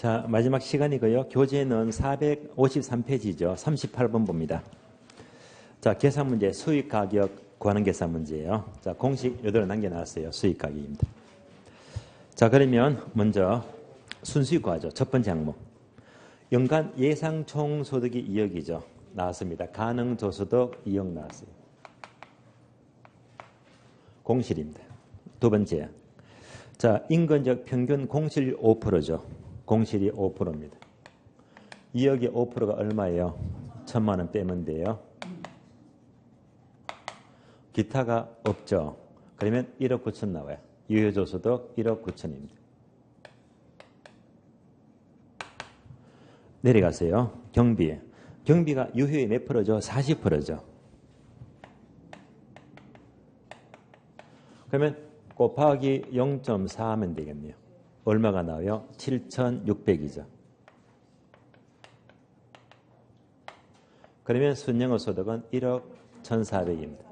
자, 마지막 시간이고요. 교재는 453페이지죠. 38번 봅니다. 자, 계산 문제, 수익 가격 구하는 계산 문제예요. 자, 공식 요대로 남겨놨어요. 수익 가격입니다. 자, 그러면 먼저 순수익 구하죠. 첫 번째 항목. 연간 예상 총소득이 2억이죠. 나왔습니다. 가능 저소득 2억 나왔어요. 공실입니다. 두 번째. 자, 인건적 평균 공실률 5%죠. 공실이 5%입니다. 2억의 5%가 얼마예요? 1,000만 원 빼면 돼요. 기타가 없죠. 그러면 1억 9천 나와요. 유효저소득 1억 9천입니다. 내려가세요. 경비. 경비가 유효의 몇 프로죠? 40%죠. 그러면 곱하기 0.4 하면 되겠네요. 얼마가 나와요? 7,600이죠. 그러면 순영업 소득은 1억 1,400입니다.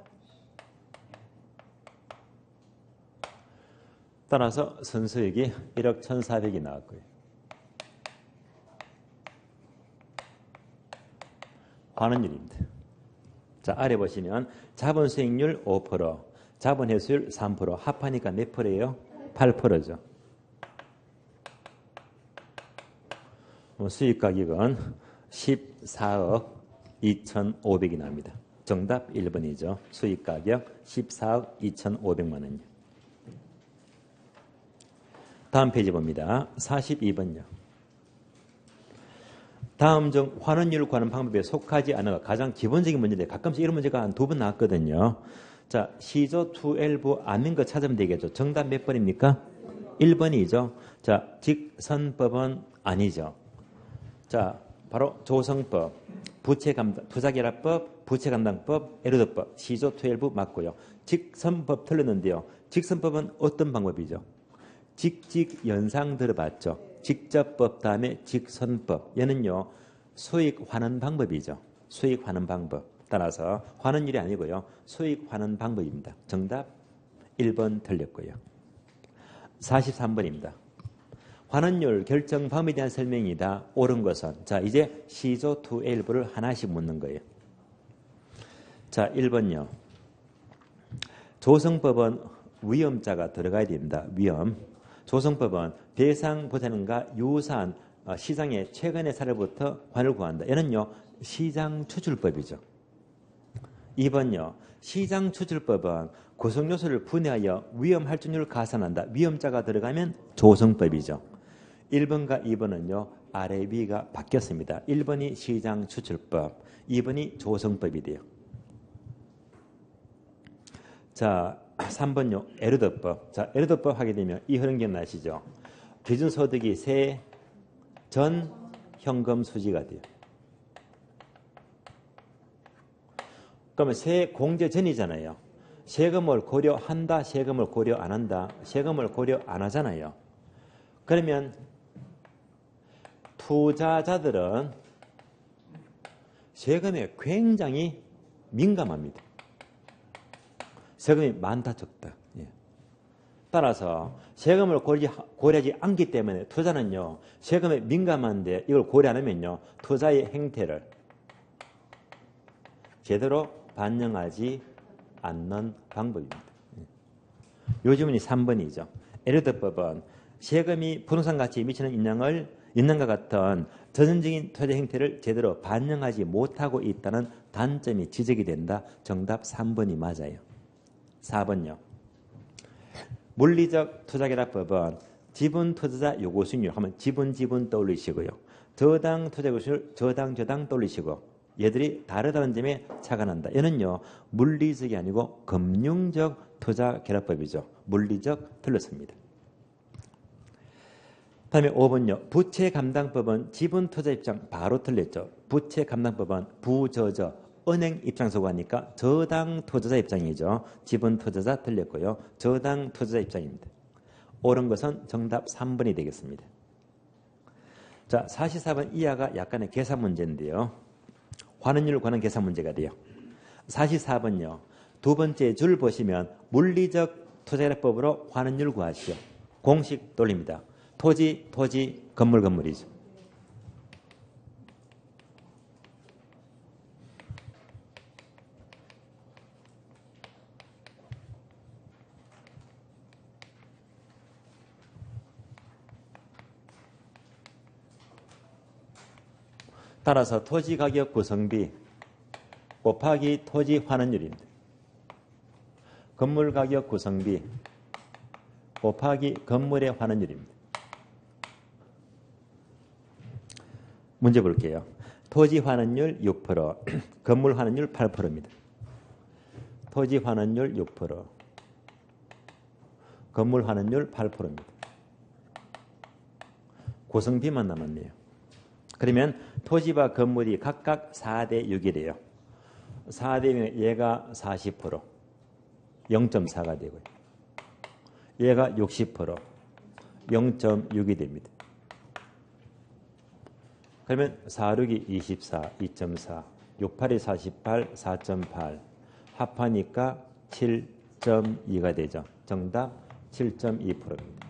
따라서 순수익이 1억 1,400이 나왔고요. 환원율입니다. 자, 아래 보시면 자본 수익률 5%, 자본 회수율 3%, 합하니까 몇 프로예요? 8%죠. 수익 가격은 14억 2,500이 납니다. 정답 1번이죠. 수익 가격 14억 2,500만 원이요. 다음 페이지 봅니다. 42번요. 다음 중 환원율을 구하는 방법에 속하지 않은 가장 기본적인 문제인데 가끔씩 이런 문제가 한 2번 나왔거든요. 자, 시조 투엘부 아닌 거 찾으면 되겠죠. 정답 몇 번입니까? 1번이죠. 자, 직선법은 아니죠. 자, 바로 조성법, 투자결합법, 부채감당법, 에르드법, 시조 투엘부 맞고요. 직선법 틀렸는데요. 직선법은 어떤 방법이죠? 직연상 들어봤죠. 직접법 다음에 직선법. 얘는요, 수익 환원 방법이죠. 수익 환원 방법. 따라서 환원율이 아니고요. 수익 환원 방법입니다. 정답 1번 틀렸고요. 43번입니다. 환원율 결정 방법에 대한 설명이다. 옳은 것은. 자, 이제 시조 투엘부를 하나씩 묻는 거예요. 자, 1번요. 조성법은 위험자가 들어가야 됩니다. 위험. 조성법은 대상보다는가 유사한 시장의 최근의 사례부터 환을 구한다. 얘는요, 시장 추출법이죠. 2번요. 시장 추출법은 구성요소를 분해하여 위험 할증률을 가산한다. 위험자가 들어가면 조성법이죠. 1번과 2번은요, 아래 위가 바뀌었습니다. 1번이 시장 추출법, 2번이 조성법이 돼요. 자, 3번요. 에르드법. 자, 에르드법 하게 되면 이 흐름 기억나시죠? 기준소득이 세, 전, 현금 수지가 돼요. 그러면 세 공제 전이잖아요. 세금을 고려한다, 세금을 고려 안 한다, 세금을 고려 안 하잖아요. 그러면 투자자들은 세금에 굉장히 민감합니다. 세금이 많다 적다. 예. 따라서 세금을 고려하지 않기 때문에 투자는요, 세금에 민감한데 이걸 고려 안 하면요, 투자의 행태를 제대로 반영하지 않는 방법입니다. 예. 요즘은 3번이죠. 에르드법은 세금이 부동산 가치에 미치는 영향과 같은 전형적인 투자 행태를 제대로 반영하지 못하고 있다는 단점이 지적이 된다. 정답 3번이 맞아요. 4번요. 물리적 투자결합법은 지분 투자자 요구 수익률 하면 지분 떠올리시고요. 저당 투자 요구 수익률 저당 떠올리시고 얘들이 다르다는 점에 차가 난다. 얘는요, 물리적이 아니고 금융적 투자결합법이죠. 물리적 틀렸습니다. 다음에 5번요. 부채감당법은 지분 투자 입장 바로 틀렸죠. 부채감당법은 부저저 은행 입장에서 구하니까 저당 투자자 입장이죠. 지분 투자자 틀렸고요. 저당 투자자 입장입니다. 옳은 것은 정답 3번이 되겠습니다. 자, 44번 이하가 약간의 계산 문제인데요. 환원율을 구하는 계산 문제가 돼요. 44번요. 두 번째 줄 보시면 물리적 투자결합법으로 환원율 구하시오. 공식 돌립니다. 토지, 건물이죠. 따라서 토지 가격 구성비 곱하기 토지 환원율입니다. 건물 가격 구성비 곱하기 건물의 환원율입니다. 문제 볼게요. 토지 환원율 6%, 건물 환원율 8%입니다. 토지 환원율 6%, 건물 환원율 8%입니다. 구성비만 남았네요. 그러면 토지와 건물이 각각 4대 6이래요. 4대면 얘가 40%, 0.4가 되고요. 얘가 60%, 0.6이 됩니다. 그러면 4, 6이 24, 2.4, 6, 8이 48, 4.8 합하니까 7.2가 되죠. 정답 7.2%입니다.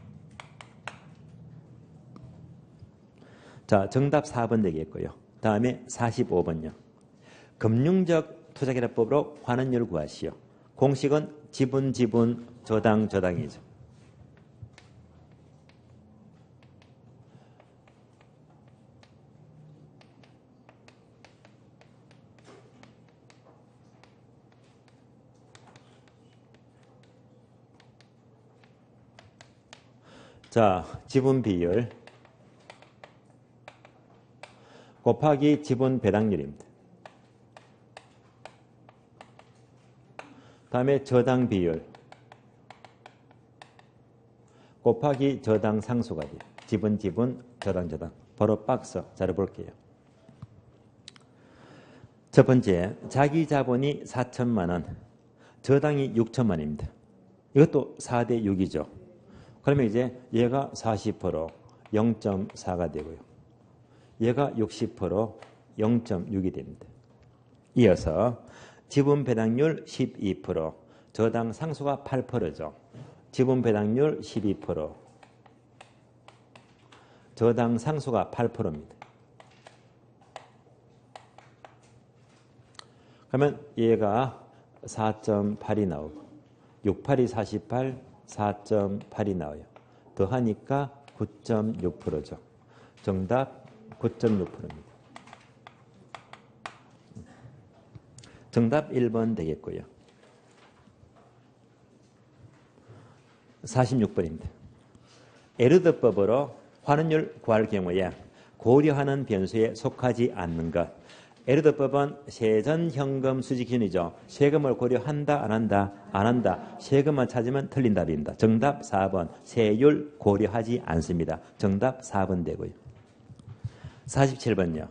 자, 정답 4번 되겠고요. 다음에 45번요. 금융적 투자계략법으로 환원율 구하시오. 공식은 지분, 저당이죠. 자, 지분 비율 곱하기 지분 배당률입니다. 다음에 저당 비율 곱하기 저당 상수가 돼요. 지분, 저당. 바로 박스 자료 볼게요. 첫 번째, 자기 자본이 4천만 원, 저당이 6천만 원입니다. 이것도 4대 6이죠. 그러면 이제 얘가 40%, 0.4가 되고요. 얘가 60%, 0.6이 됩니다. 이어서 지분 배당률 12%, 저당 상수가 8%죠. 지분 배당률 12%, 저당 상수가 8%입니다. 그러면 얘가 4.8이 나오고 6, 8이 48, 4.8이 나와요. 더하니까 9.6%죠. 정답 9.6%입니다. 정답 1번 되겠고요. 46번입니다. 에르드법으로 환원율 구할 경우에 고려하는 변수에 속하지 않는 것. 에르드법은 세전현금 수지 기준이죠. 세금을 고려한다, 안 한다? 안 한다. 세금만 찾으면 틀린 답입니다. 정답 4번. 세율 고려하지 않습니다. 정답 4번 되고요. 47번요.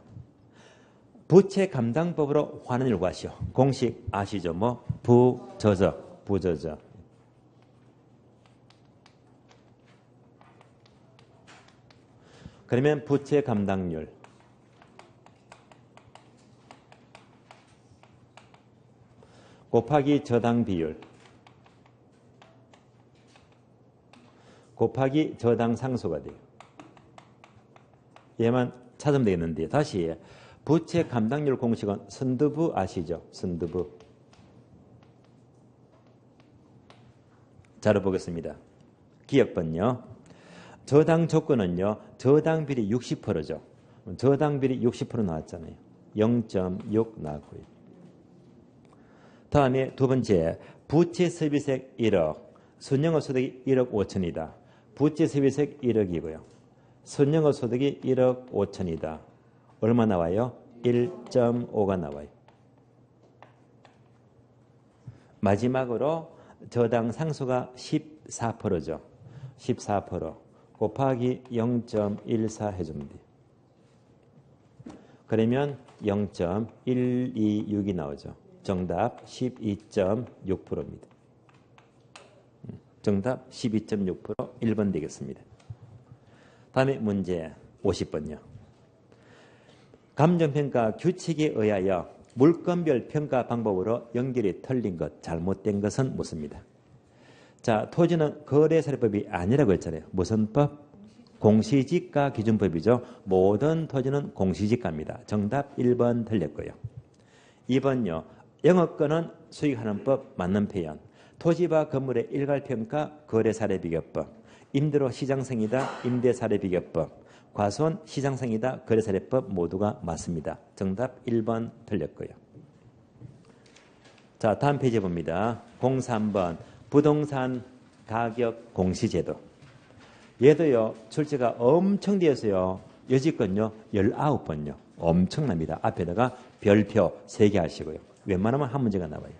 부채 감당법으로 환원율 구하시오. 공식 아시죠? 부저저. 그러면 부채 감당률 곱하기 저당 비율 곱하기 저당 상수가 돼요. 얘만 찾으면 되겠는데 다시 부채 감당률 공식은 선두부 아시죠? 선두부. 자료 보겠습니다. 기억번요. 저당 조건은요. 저당 비율이 60%죠. 저당 비율이 60% 나왔잖아요. 0.6 나왔고요. 다음에 두 번째, 부채 소비세 1억, 선영업 소득이 1억 5천이다. 부채 소비세 1억이고요. 선영업 소득이 1억 5천이다. 얼마 나와요? 1.5가 나와요. 마지막으로 저당 상수가 14%죠. 14% 곱하기 0.14 해주면 돼요. 그러면 0.126이 나오죠. 정답 12.6%입니다. 정답 12.6% 1번 되겠습니다. 다음에 문제 50번요. 감정평가 규칙에 의하여 물건별 평가 방법으로 연결이 틀린 것, 잘못된 것은 묻습니다. 자, 토지는 거래사례법이 아니라고 했잖아요. 무슨 법? 공시지가 기준법이죠. 모든 토지는 공시지가입니다. 정답 1번 틀렸고요. 2번요. 영업권은 수익하는 법 맞는 표현. 토지와 건물의 일괄평가 거래사례비교법. 임대로 시장성이다 임대사례비교법. 과손 시장성이다 거래사례법 모두가 맞습니다. 정답 1번 틀렸고요. 자, 다음 페이지 봅니다. 03번 부동산 가격 공시제도. 얘도요 출제가 엄청 되었어요. 여지건요 19번요. 엄청납니다. 앞에다가 별표 3개 하시고요. 웬만하면 한 문제가 나와요.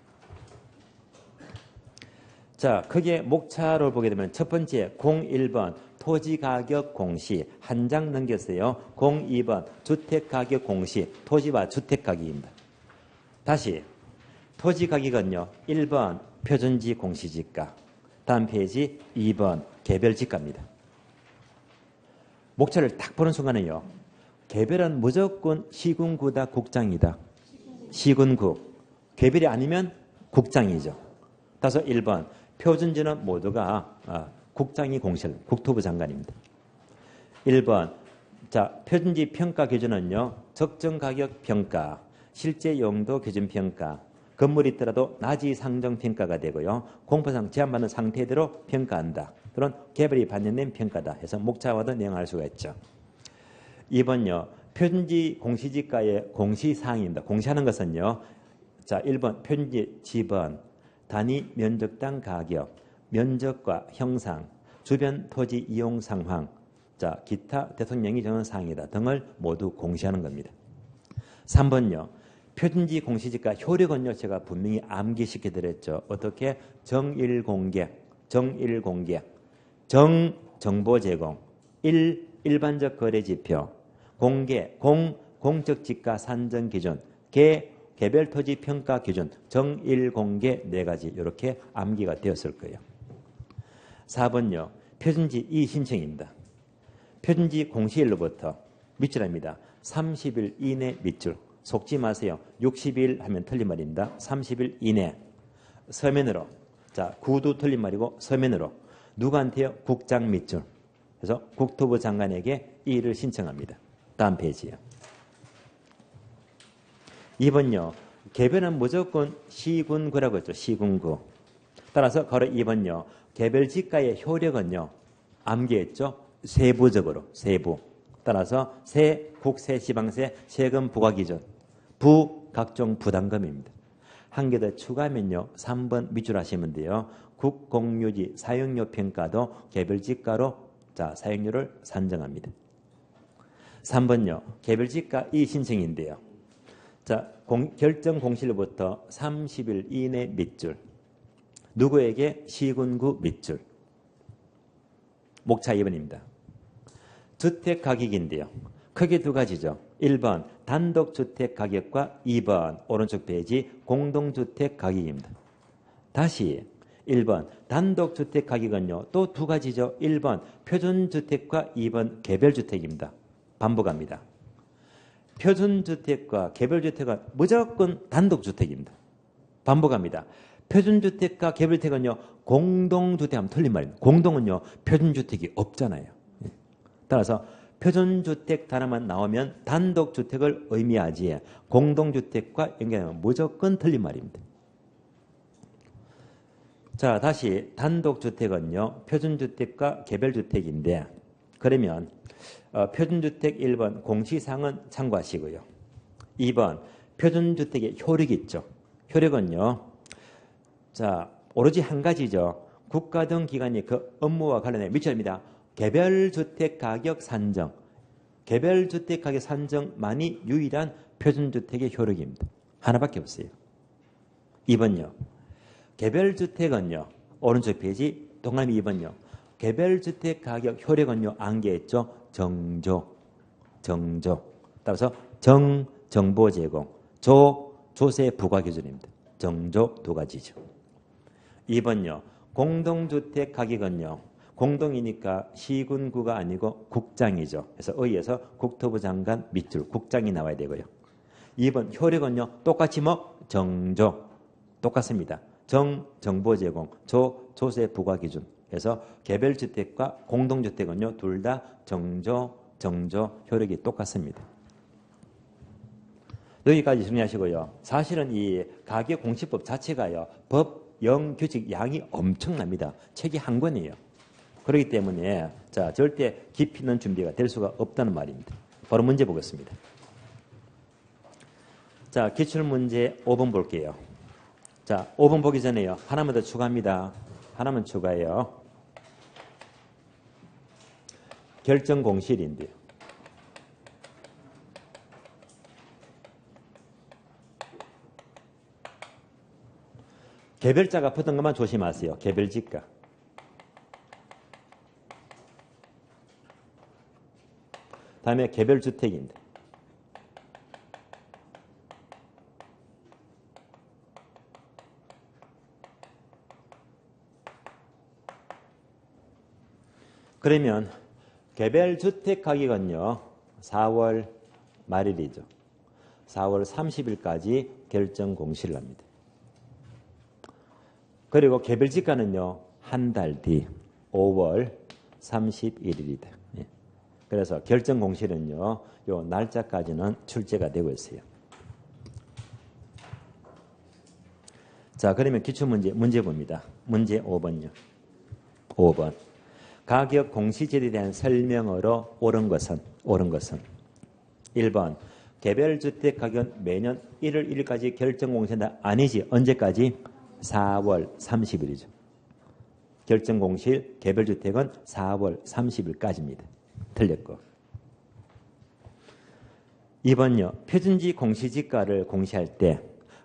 자, 크게 목차를 보게 되면 첫 번째 01번 토지가격 공시 한 장 넘겼어요. 02번 주택가격 공시 토지와 주택가격입니다. 다시 토지가격은요 1번 표준지 공시지가, 다음 페이지 2번 개별지가입니다. 목차를 딱 보는 순간에요. 개별은 무조건 시군구다 국장이다. 시군구. 개별이 아니면 국장이죠. 따라서 1번 표준지는 모두가 국장이 공시를 국토부 장관입니다. 1번 자 표준지 평가 기준은요. 적정가격 평가, 실제 용도 기준 평가, 건물이 있더라도 나지 상정 평가가 되고요. 공포상 제한받는 상태대로 평가한다. 그런 개별이 반영된 평가다 해서 목차와도 내용할 수가 있죠. 2번요. 표준지 공시지가의 공시사항입니다. 공시하는 것은요. 자 1번 표준지 지번, 단위 면적당 가격, 면적과 형상, 주변 토지 이용 상황, 자 기타 대통령이 정한 사항이다 등을 모두 공시하는 겁니다. 3번요. 표준지 공시지가 효력은요. 제가 분명히 암기시켜 드렸죠. 어떻게? 정일공개, 정정보 제공, 일반적 거래 지표, 공개, 공적 지가 산정 기준, 개별 토지 평가 기준, 정일공개 4가지 이렇게 암기가 되었을 거예요. 4번요. 표준지 이신청입니다. 표준지 공시일로부터 밑줄입니다. 30일 이내 밑줄. 속지 마세요. 60일 하면 틀린 말입니다. 30일 이내. 서면으로. 자, 구도 틀린 말이고 서면으로. 누구한테요? 국장 밑줄. 그래서 국토부 장관에게 이의를 신청합니다. 다음 페이지요. 2번요. 개별은 무조건 시군구라고 했죠. 시군구. 따라서 가로 2번요. 개별지가의 효력은요. 암기했죠. 세부적으로. 세부. 따라서 세, 국세, 지방세, 세금 부과 기준. 각종 부담금입니다. 한 개 더 추가하면요. 3번 밑줄 하시면 돼요. 국공유지 사용료 평가도 개별지가로 자 사용료를 산정합니다. 3번요. 개별지가 이신청인데요. 자, 결정 공시일부터 30일 이내 밑줄. 누구에게? 시군구 밑줄. 목차 2번입니다. 주택 가격인데요. 크게 2가지죠. 1번 단독주택 가격과 2번 오른쪽 페이지 공동주택 가격입니다. 다시 1번 단독주택 가격은요. 또 2가지죠. 1번 표준주택과 2번 개별주택입니다. 반복합니다. 표준주택과 개별주택은 무조건 단독주택입니다. 반복합니다. 표준주택과 개별주택은요. 공동주택하면 틀린 말입니다. 공동은요. 표준주택이 없잖아요. 따라서 표준주택 단어만 나오면 단독주택을 의미하지 공동주택과 연결하면 무조건 틀린 말입니다. 자, 다시 단독주택은요. 표준주택과 개별주택인데 그러면 표준주택 1번 공시사항은 참고하시고요. 2번 표준주택의 효력이 있죠. 효력은요. 자, 오로지 한 가지죠. 국가 등 기관이 그 업무와 관련해 미쳐입니다. 개별주택 가격 산정. 개별주택 가격 산정만이 유일한 표준주택의 효력입니다. 하나밖에 없어요. 2번요. 개별주택은요. 오른쪽 페이지 동그라미 2번요. 개별주택 가격 효력은요. 안개했죠. 정조. 따라서 정보 제공. 조세 부과 기준입니다. 정조 2가지죠. 2번요. 공동주택 가격은요. 공동이니까 시군구가 아니고 국장이죠. 그래서 의에서 국토부 장관 밑줄 국장이 나와야 되고요. 2번 효력은요. 똑같이 정조. 똑같습니다. 정보 제공. 조세 부과 기준. 그래서 개별주택과 공동주택은요, 둘 다 정조 효력이 똑같습니다. 여기까지 정리하시고요. 사실은 이 가격공시법 자체가요, 법, 영, 규칙, 양이 엄청납니다. 책이 한 권이에요. 그렇기 때문에 자, 절대 깊이 있는 준비가 될 수가 없다는 말입니다. 바로 문제 보겠습니다. 자, 기출문제 5번 볼게요. 자, 5번 보기 전에요, 하나만 더 추가합니다. 하나만 추가해요. 결정공실인데요. 개별자가 붙은 것만 조심하세요. 개별지가. 다음에 개별주택인데. 그러면 개별주택 가격은요, 4월 말일이죠. 4월 30일까지 결정 공시를 합니다. 그리고 개별지가는요, 한 달 뒤 5월 31일이다. 예. 그래서 결정 공시는요, 요 날짜까지는 출제가 되고 있어요. 자, 그러면 기출문제, 문제 봅니다. 문제 5번요. 5번. 가격 공시제도에 대한 설명으로 옳은 것은 1번. 개별주택 가격은 매년 1월 1일까지 결정 공시한다. 아니지. 언제까지? 4월 30일이죠. 결정 공시 개별주택은 4월 30일까지입니다. 틀렸고. 2번요. 표준지 공시지가를 공시할 때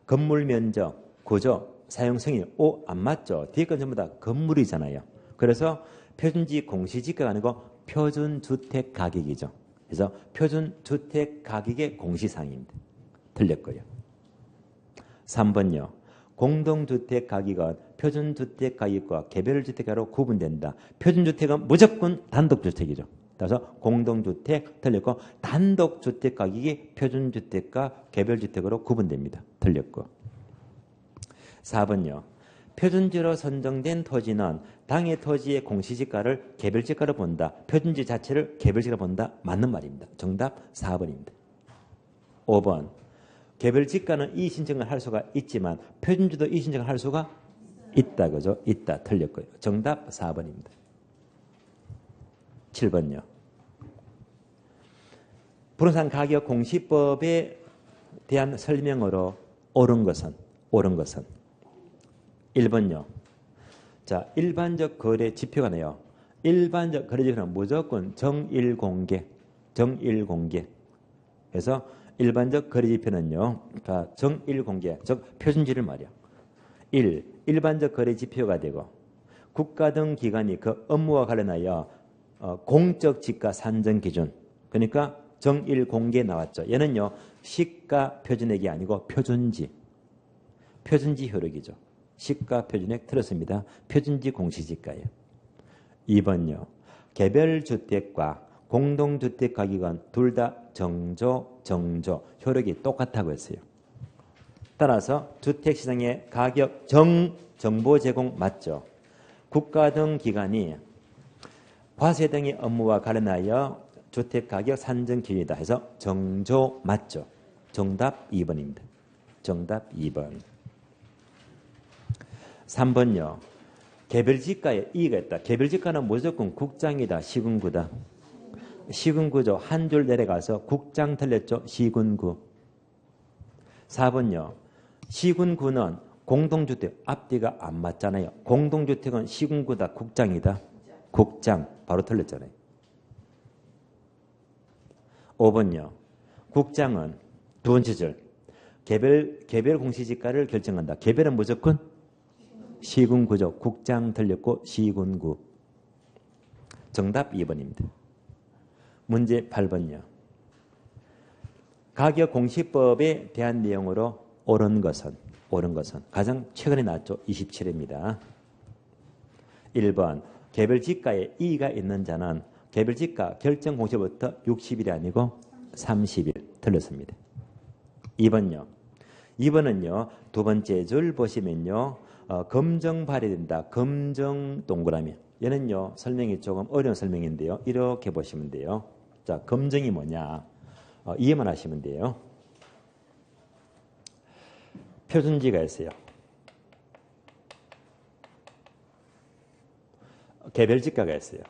건물 면적, 구조, 사용 승인, 안 맞죠? 뒤에 건 전부 다 건물이잖아요. 그래서 표준지 공시지가가 아니고 표준주택 가격이죠. 그래서 표준주택 가격의 공시상입니다. 틀렸고요. 3번요. 공동주택 가격은 표준주택 가격과 개별주택가로 구분된다. 표준주택은 무조건 단독주택이죠. 따라서 공동주택 틀렸고, 단독주택 가격이 표준주택과 개별주택으로 구분됩니다. 틀렸고. 4번요. 표준지로 선정된 토지는 당해 토지의 공시지가를 개별지가로 본다. 표준지 자체를 개별지가로 본다. 맞는 말입니다. 정답 4번입니다. 5번. 개별지가는 이의 신청을 할 수가 있지만 표준지도 이의 신청을 할 수가 있다. 그죠? 있다. 틀렸고요. 정답 4번입니다. 7번요. 부동산 가격 공시법에 대한 설명으로 옳은 것은 1번요. 자, 일반적 거래 지표가 나요. 일반적 거래 지표는 무조건 정일공개. 그래서 일반적 거래 지표는요, 정일공개, 즉 표준지를 말이야. 일반적 거래 지표가 되고 국가 등 기관이 그 업무와 관련하여 공적 지가 산정 기준, 그러니까 정일공개 나왔죠. 얘는요, 시가 표준액이 아니고 표준지 효력이죠. 시가 표준액 틀었습니다. 표준지 공시지가예요. 2번요. 개별주택과 공동주택 가격은 둘 다 정조 효력이 똑같다고 했어요. 따라서 주택시장의 가격 정보 제공 맞죠. 국가 등 기관이 과세 등의 업무와 관련하여 주택가격 산정 기준이다 해서 정조 맞죠. 정답 2번입니다. 정답 2번. 3번요. 개별지가에 이의가 있다. 개별지가는 무조건 국장이다. 시군구다. 시군구죠. 한 줄 내려가서 국장 틀렸죠. 시군구. 4번요. 시군구는 공동주택 앞뒤가 안 맞잖아요. 공동주택은 시군구다. 국장이다. 국장. 바로 틀렸잖아요. 5번요. 국장은 두 번째 줄. 개별 공시지가를 결정한다. 개별은 무조건 시군구죠. 국장 틀렸고 시군구. 정답 2번입니다. 문제 8번요. 가격공시법에 대한 내용으로 옳은 것은 가장 최근에 나왔죠. 27회입니다. 1번. 개별지가에 이의가 있는 자는 개별지가 결정공시부터 60일이 아니고 30일. 틀렸습니다. 2번요. 2번은요. 두 번째 줄 보시면요. 검정 발휘된다. 검정 동그라미. 얘는요, 설명이 조금 어려운 설명인데요. 이렇게 보시면 돼요. 자, 검정이 뭐냐? 이해만 하시면 돼요. 표준지가 있어요. 개별지가가 있어요.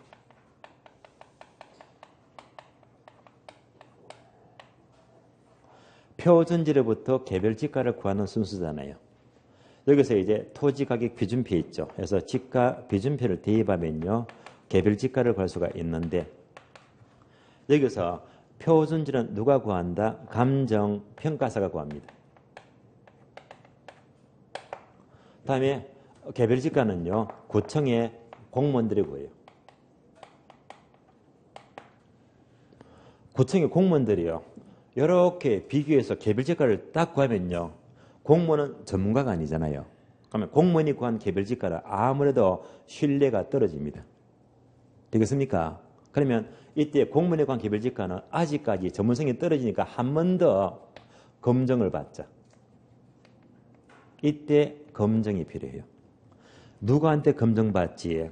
표준지로부터 개별지가를 구하는 순서잖아요. 여기서 이제 토지가격 비준표 있죠. 그래서 지가 비준표를 대입하면요, 개별지가를 구할 수가 있는데, 여기서 표준지는 누가 구한다? 감정평가사가 구합니다. 다음에 개별지가는요, 구청의 공무원들이 구해요. 구청의 공무원들이요, 이렇게 비교해서 개별지가를 딱 구하면요, 공무원은 전문가가 아니잖아요. 그러면 공무원이 구한 개별지가는 아무래도 신뢰가 떨어집니다. 되겠습니까? 그러면 이때 공무원이 구한 개별지가는 아직까지 전문성이 떨어지니까 한 번 더 검증을 받자. 이때 검증이 필요해요. 누구한테 검증받지?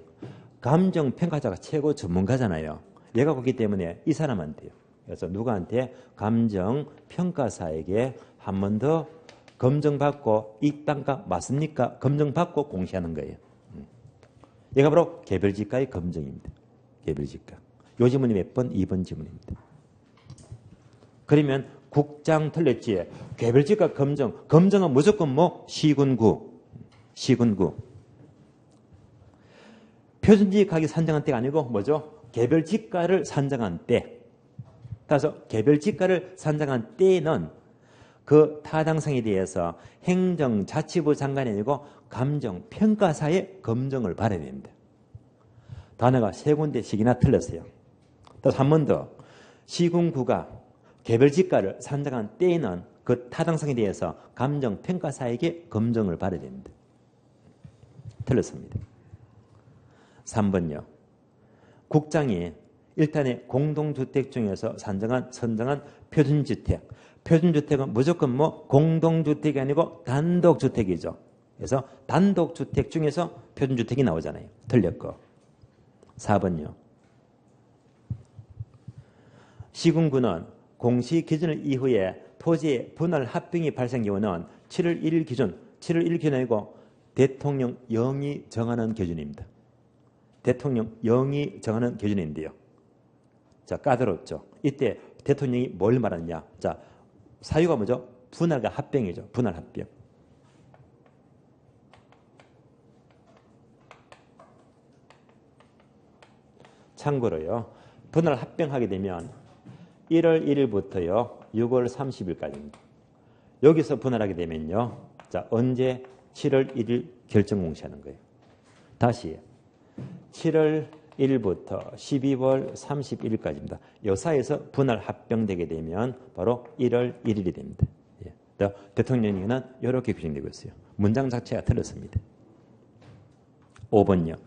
감정평가자가 최고 전문가잖아요. 얘가 그렇기 때문에 이 사람한테요. 그래서 누구한테? 감정평가사에게 한 번 더 검증받고 이 땅값 맞습니까? 검증받고 공시하는 거예요. 얘가 바로 개별지가의 검증입니다. 개별지가. 요 지문이 몇 번? 2번 지문입니다. 그러면 국장 틀렸지. 개별지가 검증. 검증은 무조건 뭐? 시군구. 시군구. 표준지 가격 산정한 때가 아니고 뭐죠? 개별지가를 산정한 때. 따라서 개별지가를 산정한 때는 그 타당성에 대해서 행정자치부 장관이 아니고 감정평가사의 검증을 받아야 됩니다. 단어가 세 군데씩이나 틀렸어요. 또 한 번 더. 시군구가 개별지가를 산정한 때에는 그 타당성에 대해서 감정평가사에게 검증을 받아야 됩니다. 틀렸습니다. 3번요. 국장이 일단의 공동주택 중에서 선정한 표준주택. 표준주택은 무조건 뭐 공동주택이 아니고 단독주택이죠. 그래서 단독주택 중에서 표준주택이 나오잖아요. 틀렸고. 4번요. 시군구는 공시기준일 이후에 토지의 분할 합병이 발생 경우는 7월 1일 기준, 7월 1일 기준이 아니고 대통령 영이 정하는 기준입니다. 대통령 영이 정하는 기준인데요. 자, 까다롭죠. 이때 대통령이 뭘 말하느냐. 자, 사유가 뭐죠? 분할과 합병이죠. 분할 합병. 참고로요. 분할 합병하게 되면 1월 1일부터요. 6월 30일까지입니다. 여기서 분할하게 되면요. 자, 언제? 7월 1일 결정 공시하는 거예요. 다시 7월 1일부터 12월 31일까지입니다. 요 사이에서 분할 합병되게 되면 바로 1월 1일이 됩니다. 예. 대통령령은 이렇게 규정되고 있어요. 문장 자체가 틀렸습니다. 5번요.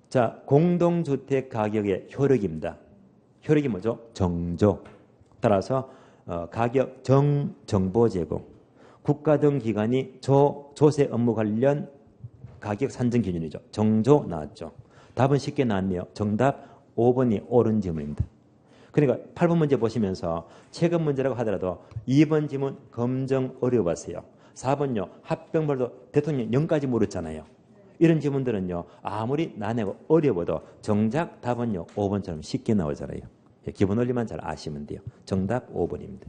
자, 공동주택 가격의 효력입니다. 효력이 뭐죠? 정조. 따라서 가격 정보 제공. 국가 등 기관이 조세 업무 관련 가격 산정 기준이죠. 정조 나왔죠. 답은 쉽게 나왔네요. 정답 5번이 옳은 지문입니다. 그러니까 8번 문제 보시면서 최근 문제라고 하더라도 2번 지문 검증 어려워봤어요. 4번요. 합병벌도 대통령 0까지 물었잖아요. 이런 지문들은요. 아무리 난해고 어려워도 정작 답은요. 5번처럼 쉽게 나오잖아요. 기본 원리만 잘 아시면 돼요. 정답 5번입니다.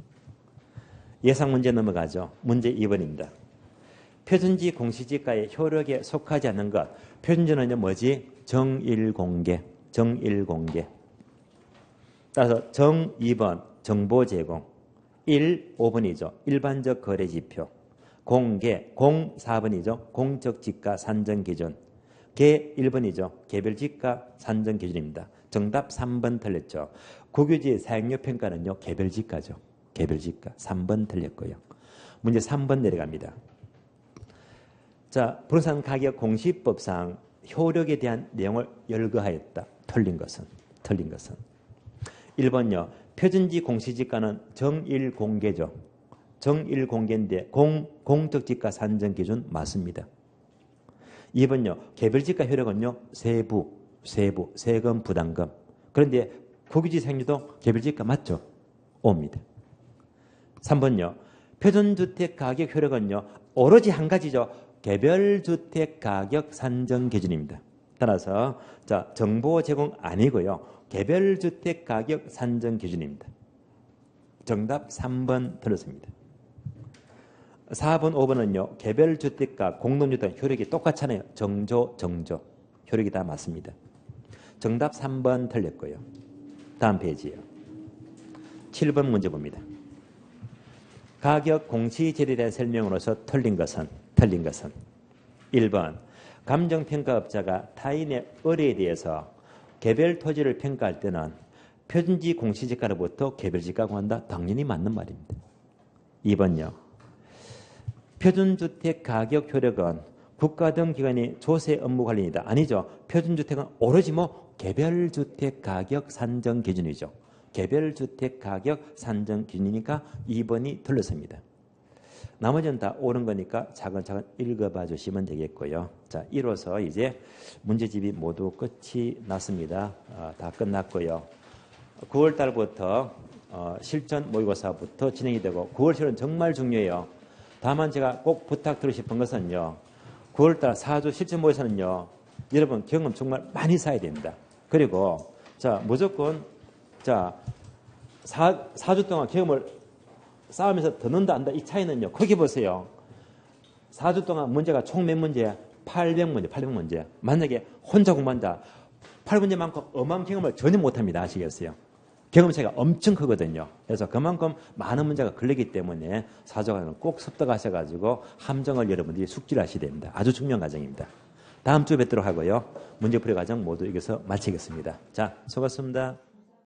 예상 문제 넘어가죠. 문제 2번입니다. 표준지 공시지가의 효력에 속하지 않는 것. 표준지는요 뭐지? 정일공개. 정일공개. 따라서 정 2번 정보 제공. 1, 5번이죠. 일반적 거래지표. 공개, 공 4번이죠. 공적 지가 산정 기준. 개 1번이죠. 개별지가 산정 기준입니다. 정답 3번 틀렸죠. 국유지 사용료 평가는요. 개별지가죠. 개별지가 3번 틀렸고요. 문제 3번 내려갑니다. 자, 부동산 가격 공시법상 효력에 대한 내용을 열거하였다. 틀린 것은 1번요. 표준지 공시지가는 정일 공개죠. 정일 공개인데 공적 지가 산정 기준 맞습니다. 2번요. 개별지가 효력은요. 세부, 세금, 부담금. 그런데 국유지상률도 개별지가 맞죠? O입니다. 3번요. 표준주택 가격 효력은요. 오로지 한 가지죠. 개별주택 가격 산정 기준입니다. 따라서 자, 정보 제공 아니고요. 개별주택 가격 산정 기준입니다. 정답 3번 틀렸습니다. 4번, 5번은요. 개별주택과 공동주택 효력이 똑같잖아요. 정조. 효력이 다 맞습니다. 정답 3번 틀렸고요. 다음 페이지요. 7번 문제 봅니다. 가격 공시지리에 대한 설명으로서 틀린 것은 1번 감정평가업자가 타인의 의뢰에 대해서 개별 토지를 평가할 때는 표준지 공시지가로부터 개별지가 구한다. 당연히 맞는 말입니다. 2번요. 표준주택 가격 효력은 국가 등 기관이 조세 업무 관련이다. 아니죠. 표준주택은 오로지 개별주택 가격 산정 기준이죠. 개별주택 가격 산정 기준이니까 2번이 틀렸습니다. 나머지는 다 옳은 거니까 차근차근 읽어봐 주시면 되겠고요. 자, 이로써 이제 문제집이 모두 끝이 났습니다. 다 끝났고요. 9월 달부터 실전 모의고사부터 진행이 되고 9월 실은 정말 중요해요. 다만 제가 꼭 부탁드리고 싶은 것은요. 9월 달 4주 실전 모의고사는요. 여러분 경험 정말 많이 쌓아야 됩니다. 그리고 자, 무조건 자, 4주 동안 경험을 쌓으면서 듣는다 안다 이 차이는요. 거기 보세요. 4주 동안 문제가 총 몇 문제? 800문제. 만약에 혼자 공부한다. 8문제만큼 어마어마한 경험을 전혀 못합니다. 아시겠어요? 경험 차이가 엄청 크거든요. 그래서 그만큼 많은 문제가 걸리기 때문에 4주간은 꼭 습득하셔가지고 함정을 여러분들이 숙지를 하셔야 됩니다. 아주 중요한 과정입니다. 다음 주에 뵙도록 하고요. 문제풀이 과정 모두 여기서 마치겠습니다. 자, 수고하셨습니다.